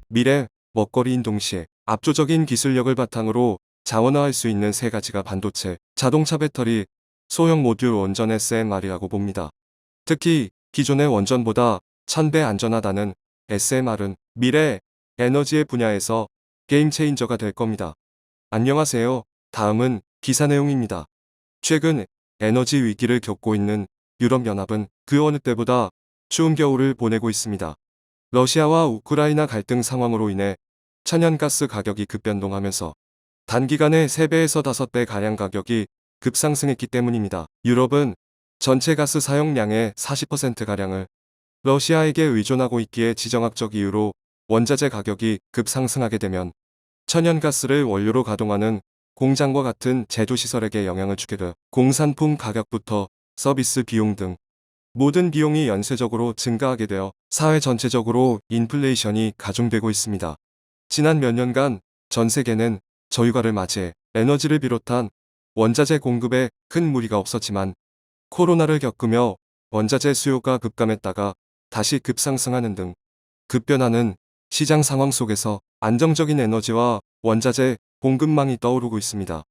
미래 먹거리인 동시에 압도적인 기술력을 바탕으로 자원화할 수 있는 세 가지가 반도체, 자동차 배터리, 소형 모듈 원전 SMR이라고 봅니다. 특히 기존의 원전보다 1000배 안전하다는 SMR은 미래 에너지의 분야에서 게임 체인저가 될 겁니다. 안녕하세요. 다음은 기사 내용입니다. 최근 에너지 위기를 겪고 있는 유럽연합은 그 어느 때보다 추운 겨울을 보내고 있습니다. 러시아와 우크라이나 갈등 상황으로 인해 천연가스 가격이 급변동하면서 단기간에 3배에서 5배 가량 가격이 급상승했기 때문입니다. 유럽은 전체 가스 사용량의 40%가량을 러시아에게 의존하고 있기에 지정학적 이유로 원자재 가격이 급상승하게 되면 천연가스를 원료로 가동하는 공장과 같은 제조시설에게 영향을 주게 돼 공산품 가격부터 서비스 비용 등 모든 비용이 연쇄적으로 증가하게 되어 사회 전체적으로 인플레이션이 가중되고 있습니다. 지난 몇 년간 전 세계는 저유가를 맞이해 에너지를 비롯한 원자재 공급에 큰 무리가 없었지만 코로나를 겪으며 원자재 수요가 급감했다가 다시 급상승하는 등 급변하는 시장 상황 속에서 안정적인 에너지와 원자재 공급망이 떠오르고 있습니다.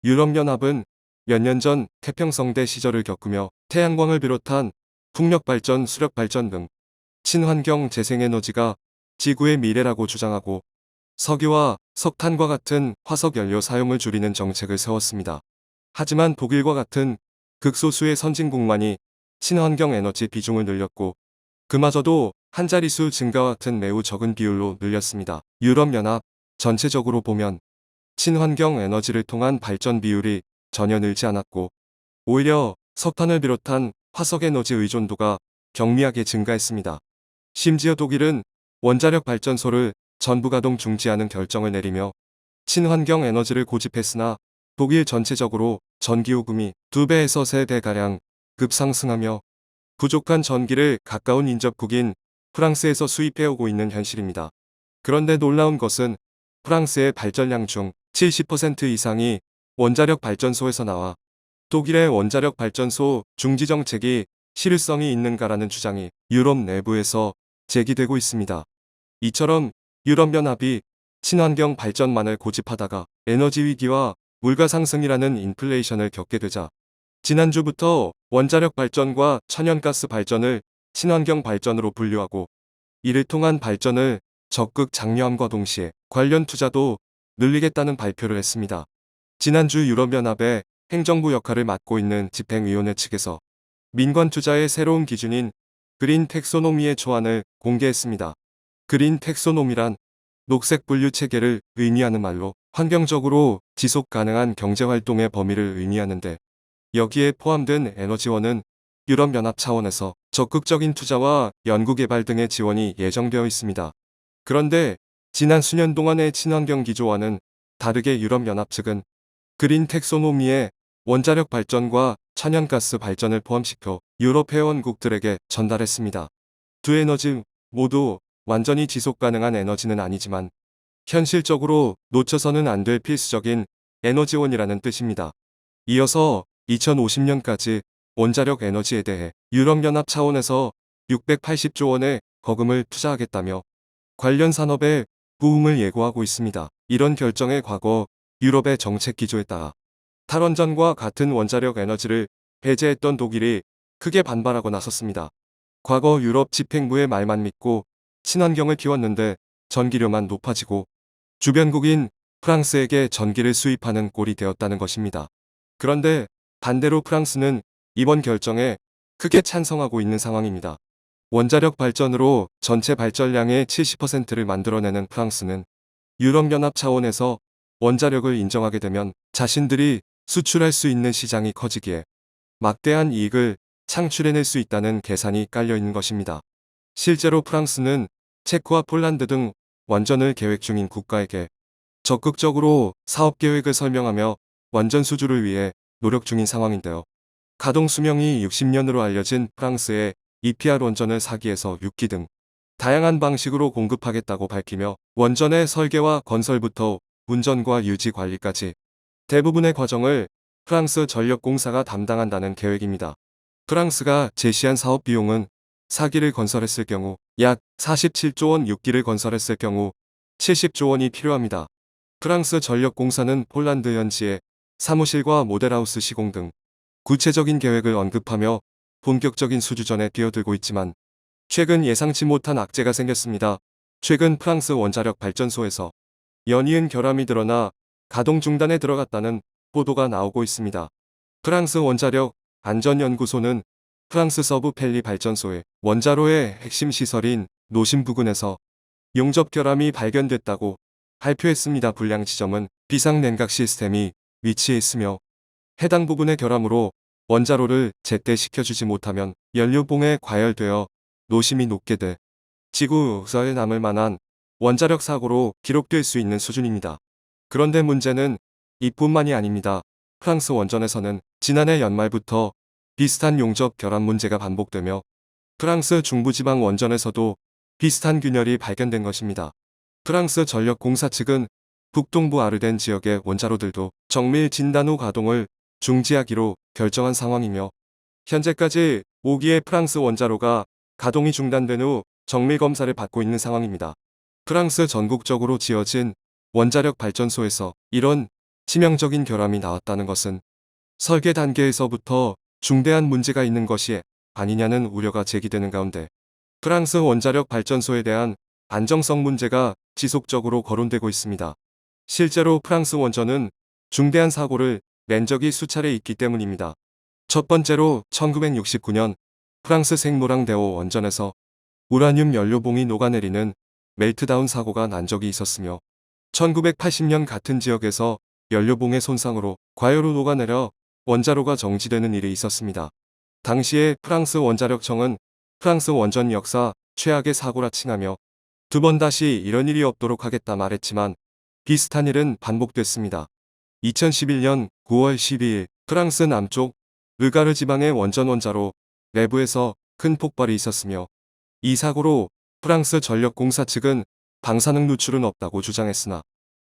유럽연합은 몇 년 전 태평성대 시절을 겪으며 태양광을 비롯한 풍력발전, 수력발전 등 친환경 재생에너지가 지구의 미래라고 주장하고 석유와 석탄과 같은 화석연료 사용을 줄이는 정책을 세웠습니다. 하지만 독일과 같은 극소수의 선진국만이 친환경 에너지 비중을 늘렸고 그마저도 한 자릿수 증가와 같은 매우 적은 비율로 늘렸습니다. 유럽연합 전체적으로 보면 친환경 에너지를 통한 발전 비율이 전혀 늘지 않았고 오히려 석탄을 비롯한 화석에너지 의존도가 경미하게 증가했습니다. 심지어 독일은 원자력 발전소를 전부 가동 중지하는 결정을 내리며 친환경 에너지를 고집했으나 독일 전체적으로 전기요금이 2배에서 3배가량 급상승하며 부족한 전기를 가까운 인접국인 프랑스에서 수입해오고 있는 현실입니다. 그런데 놀라운 것은 프랑스의 발전량 중 70% 이상이 원자력 발전소에서 나와 독일의 원자력 발전소 중지 정책이 실효성이 있는가라는 주장이 유럽 내부에서 제기되고 있습니다. 이처럼 유럽연합이 친환경 발전만을 고집하다가 에너지 위기와 물가 상승이라는 인플레이션을 겪게 되자 지난주부터 원자력 발전과 천연가스 발전을 친환경 발전으로 분류하고 이를 통한 발전을 적극 장려함과 동시에 관련 투자도 늘리겠다는 발표를 했습니다. 지난주 유럽연합의 행정부 역할을 맡고 있는 집행위원회 측에서 민관 투자의 새로운 기준인 그린 텍소노미의 초안을 공개했습니다. 그린 텍소노미란 녹색 분류 체계를 의미하는 말로 환경적으로 지속 가능한 경제활동의 범위를 의미하는데 여기에 포함된 에너지원은 유럽연합 차원에서 적극적인 투자와 연구개발 등의 지원이 예정되어 있습니다. 그런데 지난 수년 동안의 친환경 기조와는 다르게 유럽연합 측은 그린 텍소노미에 원자력 발전과 천연가스 발전을 포함시켜 유럽 회원국들에게 전달했습니다. 두 에너지 모두 완전히 지속 가능한 에너지는 아니지만 현실적으로 놓쳐서는 안 될 필수적인 에너지원이라는 뜻입니다. 이어서 2050년까지 원자력 에너지에 대해 유럽연합 차원에서 680조 원의 거금을 투자하겠다며 관련 산업의 부흥을 예고하고 있습니다. 이런 결정에 과거 유럽의 정책 기조에 따라 탈원전과 같은 원자력 에너지를 배제했던 독일이 크게 반발하고 나섰습니다. 과거 유럽 집행부의 말만 믿고 친환경을 키웠는데 전기료만 높아지고 주변국인 프랑스에게 전기를 수입하는 꼴이 되었다는 것입니다. 그런데 반대로 프랑스는 이번 결정에 크게 찬성하고 있는 상황입니다. 원자력 발전으로 전체 발전량의 70%를 만들어내는 프랑스는 유럽연합 차원에서 원자력을 인정하게 되면 자신들이 수출할 수 있는 시장이 커지기에 막대한 이익을 창출해낼 수 있다는 계산이 깔려있는 것입니다. 실제로 프랑스는 체코와 폴란드 등 원전을 계획 중인 국가에게 적극적으로 사업 계획을 설명하며 원전 수주를 위해 노력 중인 상황인데요. 가동 수명이 60년으로 알려진 프랑스의 EPR 원전을 4기에서 6기 등 다양한 방식으로 공급하겠다고 밝히며 원전의 설계와 건설부터 운전과 유지 관리까지 대부분의 과정을 프랑스 전력공사가 담당한다는 계획입니다. 프랑스가 제시한 사업 비용은 4기를 건설했을 경우 약 47조 원, 6기를 건설했을 경우 70조 원이 필요합니다. 프랑스 전력공사는 폴란드 현지에 사무실과 모델하우스 시공 등 구체적인 계획을 언급하며 본격적인 수주전에 뛰어들고 있지만 최근 예상치 못한 악재가 생겼습니다. 최근 프랑스 원자력 발전소에서 연이은 결함이 드러나 가동 중단에 들어갔다는 보도가 나오고 있습니다. 프랑스 원자력 안전연구소는 프랑스 서부 펠리 발전소의 원자로의 핵심 시설인 노심 부근에서 용접 결함이 발견됐다고 발표했습니다. 불량 지점은 비상 냉각 시스템이 위치해 있으며 해당 부분의 결함으로 원자로를 제때 시켜주지 못하면 연료봉에 과열되어 노심이 녹게 돼 지구서에 남을 만한 원자력 사고로 기록될 수 있는 수준입니다. 그런데 문제는 이뿐만이 아닙니다. 프랑스 원전에서는 지난해 연말부터 비슷한 용접 결함 문제가 반복되며 프랑스 중부지방 원전에서도 비슷한 균열이 발견된 것입니다. 프랑스 전력공사 측은 북동부 아르덴 지역의 원자로들도 정밀 진단 후 가동을 중지하기로 결정한 상황이며 현재까지 5기의 프랑스 원자로가 가동이 중단된 후 정밀 검사를 받고 있는 상황입니다. 프랑스 전국적으로 지어진 원자력 발전소에서 이런 치명적인 결함이 나왔다는 것은 설계 단계에서부터 중대한 문제가 있는 것이 아니냐는 우려가 제기되는 가운데 프랑스 원자력 발전소에 대한 안정성 문제가 지속적으로 거론되고 있습니다. 실제로 프랑스 원전은 중대한 사고를 낸 적이 수차례 있기 때문입니다. 첫 번째로 1969년 프랑스 생모랑데오 원전에서 우라늄 연료봉이 녹아내리는 멜트다운 사고가 난 적이 있었으며 1980년 같은 지역에서 연료봉의 손상으로 과열로 녹아내려 원자로가 정지되는 일이 있었습니다. 당시에 프랑스 원자력청은 프랑스 원전 역사 최악의 사고라 칭하며 두 번 다시 이런 일이 없도록 하겠다 말했지만 비슷한 일은 반복됐습니다. 2011년 9월 12일 프랑스 남쪽 르가르 지방의 원전 원자로 내부에서 큰 폭발이 있었으며 이 사고로 프랑스 전력공사 측은 방사능 누출은 없다고 주장했으나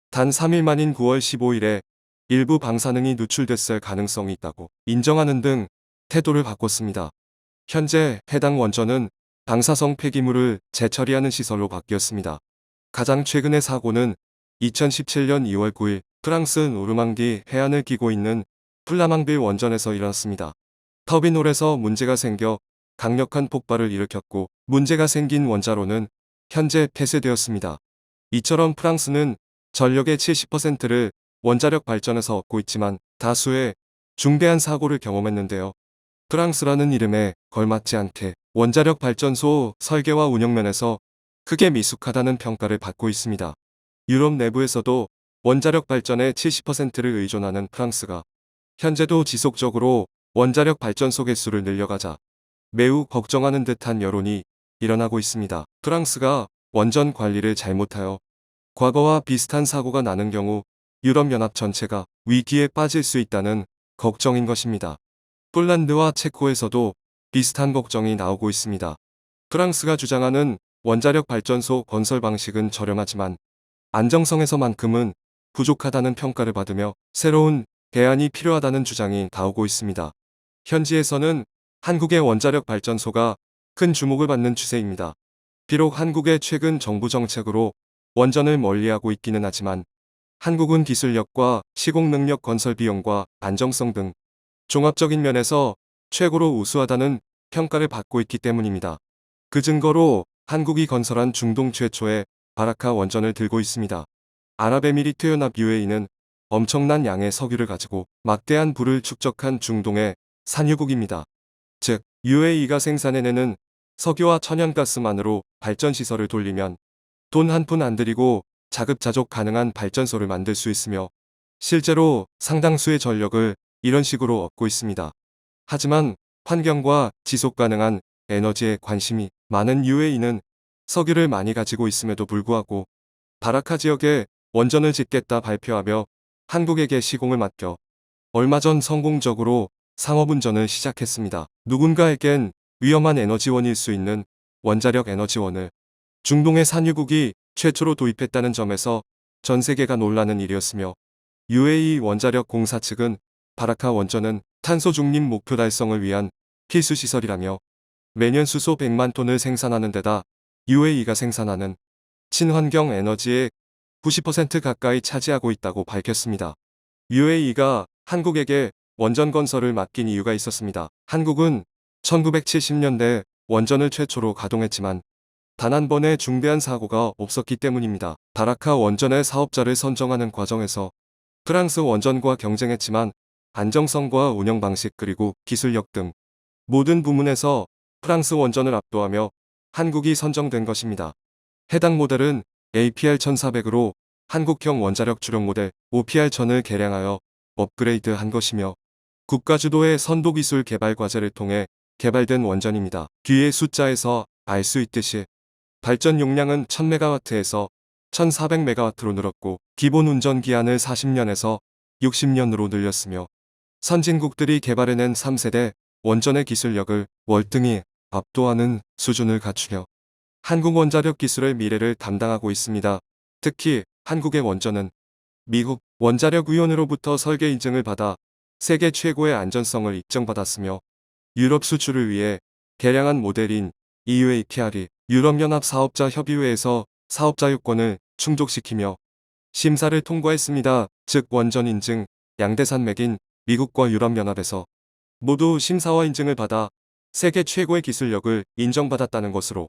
단 3일 만인 9월 15일에 일부 방사능이 누출됐을 가능성이 있다고 인정하는 등 태도를 바꿨습니다. 현재 해당 원전은 방사성 폐기물을 재처리하는 시설로 바뀌었습니다. 가장 최근의 사고는 2017년 2월 9일 프랑스 노르망디 해안을 끼고 있는 플라망빌 원전에서 일어났습니다. 터빈홀에서 문제가 생겨 강력한 폭발을 일으켰고 문제가 생긴 원자로는 현재 폐쇄되었습니다. 이처럼 프랑스는 전력의 70%를 원자력 발전에서 얻고 있지만 다수의 중대한 사고를 경험했는데요. 프랑스라는 이름에 걸맞지 않게 원자력 발전소 설계와 운영 면에서 크게 미숙하다는 평가를 받고 있습니다. 유럽 내부에서도 원자력 발전의 70%를 의존하는 프랑스가 현재도 지속적으로 원자력 발전소 개수를 늘려가자 매우 걱정하는 듯한 여론이 일어나고 있습니다. 프랑스가 원전 관리를 잘못하여 과거와 비슷한 사고가 나는 경우 유럽연합 전체가 위기에 빠질 수 있다는 걱정인 것입니다. 폴란드와 체코에서도 비슷한 걱정이 나오고 있습니다. 프랑스가 주장하는 원자력 발전소 건설 방식은 저렴하지만 안정성에서만큼은 부족하다는 평가를 받으며 새로운 대안이 필요하다는 주장이 나오고 있습니다. 현지에서는 한국의 원자력 발전소가 큰 주목을 받는 추세입니다. 비록 한국의 최근 정부 정책으로 원전을 멀리하고 있기는 하지만 한국은 기술력과 시공 능력, 건설 비용과 안정성 등 종합적인 면에서 최고로 우수하다는 평가를 받고 있기 때문입니다. 그 증거로 한국이 건설한 중동 최초의 바라카 원전을 들고 있습니다. 아랍에미리트 연합 UAE는 엄청난 양의 석유를 가지고 막대한 부를 축적한 중동의 산유국입니다. 즉, UAE가 생산해내는 석유와 천연가스만으로 발전시설을 돌리면 돈 한 푼 안 들이고 자급자족 가능한 발전소를 만들 수 있으며 실제로 상당수의 전력을 이런 식으로 얻고 있습니다. 하지만 환경과 지속 가능한 에너지에 관심이 많은 UAE는 석유를 많이 가지고 있음에도 불구하고 바라카 지역에 원전을 짓겠다 발표하며 한국에게 시공을 맡겨 얼마 전 성공적으로 상업운전을 시작했습니다. 누군가에겐 위험한 에너지원일 수 있는 원자력 에너지원을 중동의 산유국이 최초로 도입했다는 점에서 전 세계가 놀라는 일이었으며 UAE 원자력 공사 측은 바라카 원전은 탄소 중립 목표 달성을 위한 필수 시설이라며 매년 수소 100만 톤을 생산하는 데다 UAE가 생산하는 친환경 에너지의 90% 가까이 차지하고 있다고 밝혔습니다. UAE가 한국에게 원전 건설을 맡긴 이유가 있었습니다. 한국은 1970년대 원전을 최초로 가동했지만 단 한 번의 중대한 사고가 없었기 때문입니다. 다라카 원전의 사업자를 선정하는 과정에서 프랑스 원전과 경쟁했지만 안정성과 운영 방식 그리고 기술력 등 모든 부문에서 프랑스 원전을 압도하며 한국이 선정된 것입니다. 해당 모델은 APR1400으로 한국형 원자력 주력 모델 OPR1000을 개량하여 업그레이드한 것이며 국가 주도의 선도 기술 개발 과제를 통해 개발된 원전입니다. 뒤의 숫자에서 알 수 있듯이 발전 용량은 1000메가와트에서 1400메가와트로 늘었고 기본 운전 기한을 40년에서 60년으로 늘렸으며 선진국들이 개발해낸 3세대 원전의 기술력을 월등히 압도하는 수준을 갖추며 한국 원자력 기술의 미래를 담당하고 있습니다. 특히 한국의 원전은 미국 원자력위원회로부터 설계 인증을 받아 세계 최고의 안전성을 입증받았으며 유럽 수출을 위해 개량한 모델인 EUAPR이 유럽연합 사업자 협의회에서 사업자 요건을 충족시키며 심사를 통과했습니다. 즉 원전 인증 양대산맥인 미국과 유럽연합에서 모두 심사와 인증을 받아 세계 최고의 기술력을 인정받았다는 것으로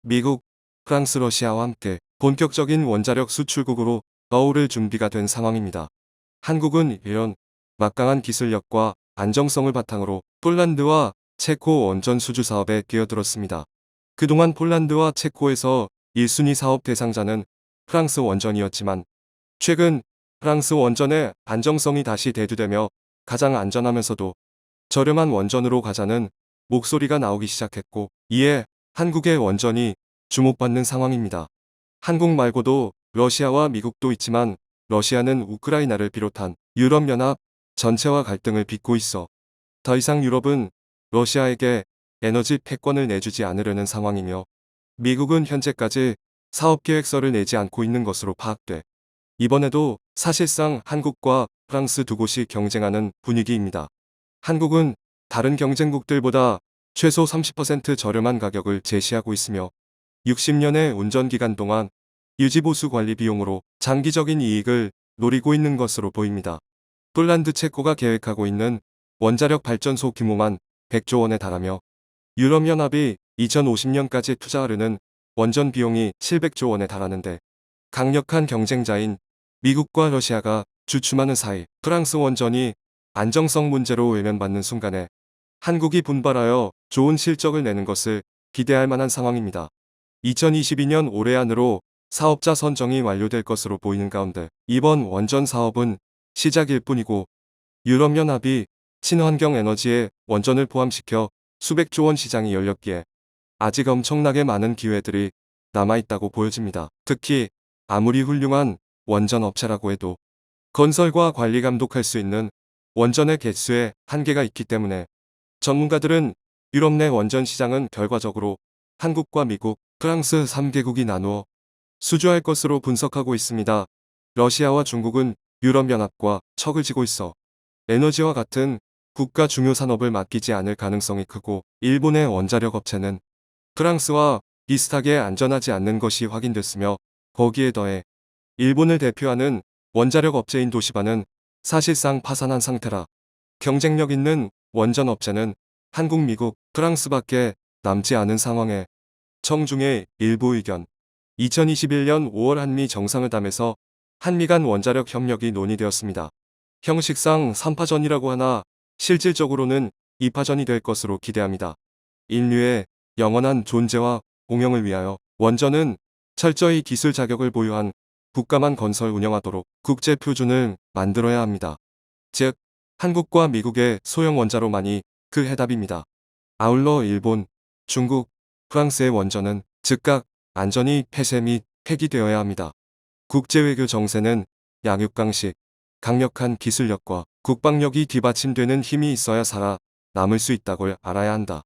미국, 프랑스, 러시아와 함께 본격적인 원자력 수출국으로 떠오를 준비가 된 상황입니다. 한국은 이런 막강한 기술력과 안정성을 바탕으로 폴란드와 체코 원전 수주 사업에 뛰어들었습니다. 그동안 폴란드와 체코에서 1순위 사업 대상자는 프랑스 원전이었지만 최근 프랑스 원전의 안정성이 다시 대두되며 가장 안전하면서도 저렴한 원전으로 가자는 목소리가 나오기 시작했고 이에 한국의 원전이 주목받는 상황입니다. 한국 말고도 러시아와 미국도 있지만 러시아는 우크라이나를 비롯한 유럽연합 전체와 갈등을 빚고 있어 더 이상 유럽은 러시아에게 에너지 패권을 내주지 않으려는 상황이며 미국은 현재까지 사업계획서를 내지 않고 있는 것으로 파악돼 이번에도 사실상 한국과 프랑스 두 곳이 경쟁하는 분위기입니다. 한국은 다른 경쟁국들보다 최소 30% 저렴한 가격을 제시하고 있으며 60년의 운전기간 동안 유지보수 관리 비용으로 장기적인 이익을 노리고 있는 것으로 보입니다. 폴란드 체코가 계획하고 있는 원자력 발전소 규모만 100조 원에 달하며 유럽연합이 2050년까지 투자하려는 원전 비용이 700조 원에 달하는데 강력한 경쟁자인 미국과 러시아가 주춤하는 사이 프랑스 원전이 안정성 문제로 외면받는 순간에 한국이 분발하여 좋은 실적을 내는 것을 기대할 만한 상황입니다. 2022년 올해 안으로 사업자 선정이 완료될 것으로 보이는 가운데 이번 원전 사업은 시작일 뿐이고 유럽연합이 친환경 에너지에 원전을 포함시켜 수백조 원 시장이 열렸기에 아직 엄청나게 많은 기회들이 남아있다고 보여집니다. 특히 아무리 훌륭한 원전 업체라고 해도 건설과 관리 감독할 수 있는 원전의 개수에 한계가 있기 때문에 전문가들은 유럽 내 원전 시장은 결과적으로 한국과 미국, 프랑스 3개국이 나누어 수주할 것으로 분석하고 있습니다. 러시아와 중국은 유럽연합과 척을 지고 있어 에너지와 같은 국가 중요 산업을 맡기지 않을 가능성이 크고 일본의 원자력 업체는 프랑스와 비슷하게 안전하지 않는 것이 확인됐으며 거기에 더해 일본을 대표하는 원자력 업체인 도시바는 사실상 파산한 상태라 경쟁력 있는 원전 업체는 한국, 미국, 프랑스밖에 남지 않은 상황에 청중의 일부 의견 2021년 5월 한미 정상회담에서 한미 간 원자력 협력이 논의되었습니다. 형식상 3파전이라고 하나 실질적으로는 2파전이 될 것으로 기대합니다. 인류의 영원한 존재와 공영을 위하여 원전은 철저히 기술 자격을 보유한 국가만 건설 운영하도록 국제 표준을 만들어야 합니다. 즉 한국과 미국의 소형 원자로만이 그 해답입니다. 아울러 일본, 중국, 프랑스의 원전은 즉각 안전이 폐쇄 및 폐기되어야 합니다. 국제외교 정세는 양육강식, 강력한 기술력과 국방력이 뒤받침되는 힘이 있어야 살아 남을 수 있다고 알아야 한다.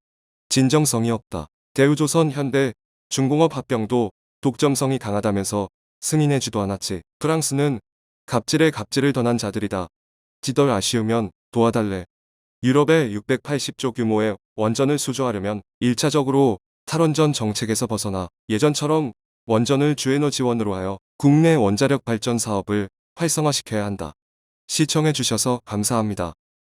진정성이 없다. 대우조선 현대 중공업 합병도 독점성이 강하다면서 승인해주도 않았지. 프랑스는 갑질에 갑질을 더한 자들이다. 지덜 아쉬우면 도와달래. 유럽의 680조 규모의 원전을 수주하려면 1차적으로 탈원전 정책에서 벗어나 예전처럼 원전을 주에너지원으로 하여 국내 원자력 발전 사업을 활성화시켜야 한다. 시청해 주셔서 감사합니다.